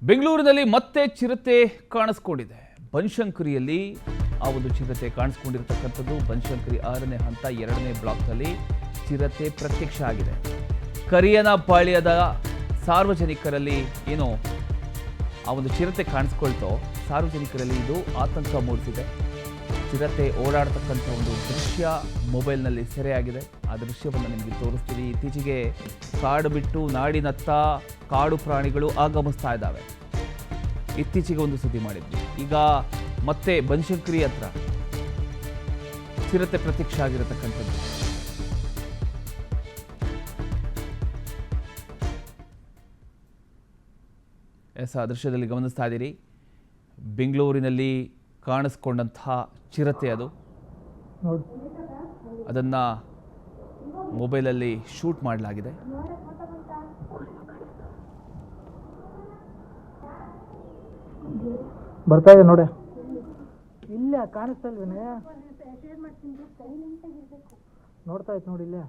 ಬೆಂಗಳೂರಿನಲ್ಲಿ ಮತ್ತೆ ಚಿರತೆ ಕಾಣಿಸ್ಕೊಂಡಿದೆ. ಬನಶಂಕರಿಯಲ್ಲಿ ಆ ಒಂದು ಚಿರತೆ ಕಾಣಿಸ್ಕೊಂಡಿರತಕ್ಕಂಥದ್ದು. ಬನಶಂಕರಿ 6ನೇ ಹಂತ 2ನೇ ಬ್ಲಾಕ್ನಲ್ಲಿ ಚಿರತೆ ಪ್ರತ್ಯಕ್ಷ ಆಗಿದೆ. ಕರಿಯನಪಾಳ್ಯದ ಸಾರ್ವಜನಿಕರಲ್ಲಿ ಏನೋ ಆ ಒಂದು ಚಿರತೆ ಕಾಣಿಸ್ಕೊಳ್ತೋ ಸಾರ್ವಜನಿಕರಲ್ಲಿ ಇದು ಆತಂಕ ಮೂಡಿಸಿದೆ. ಚಿರತೆ ಓಡಾಡ್ತಕ್ಕಂಥ ಒಂದು ದೃಶ್ಯ ಮೊಬೈಲ್ನಲ್ಲಿ ಸೆರೆಯಾಗಿದೆ. ಆ ದೃಶ್ಯವನ್ನು ನಿಮಗೆ ತೋರಿಸ್ತೀವಿ. ಇತ್ತೀಚೆಗೆ ಕಾಡು ಬಿಟ್ಟು ನಾಡಿನತ್ತ ಕಾಡು ಪ್ರಾಣಿಗಳು ಆಗಮಿಸ್ತಾ ಇದ್ದಾವೆ. ಇತ್ತೀಚೆಗೆ ಒಂದು ಸುದ್ದಿ ಮಾಡಿದ್ವಿ. ಈಗ ಮತ್ತೆ ಬನಶಂಕರಿ ಹತ್ರ ಚಿರತೆ ಪ್ರತ್ಯಕ್ಷ ಆಗಿರತಕ್ಕಂಥದ್ದು. ಆ ದೃಶ್ಯದಲ್ಲಿ ಗಮನಿಸ್ತಾ ಇದ್ದೀರಿ. ಬೆಂಗಳೂರಿನಲ್ಲಿ ಕಾಣಿಸ್ಕೊಂಡಂತಹ ಚಿರತೆ ಅದು. ಅದನ್ನ ಮೊಬೈಲಲ್ಲಿ ಶೂಟ್ ಮಾಡಲಾಗಿದೆ. ಬರ್ತಾ ಇದೆ ನೋಡಿ. ಇಲ್ಲ ಕಾಣಿಸ್ತಾ ಇಲ್ವೇನೆ? ನೋಡ್ತಾ ಇತ್ತು ನೋಡಿ ಇಲ್ಲೇ.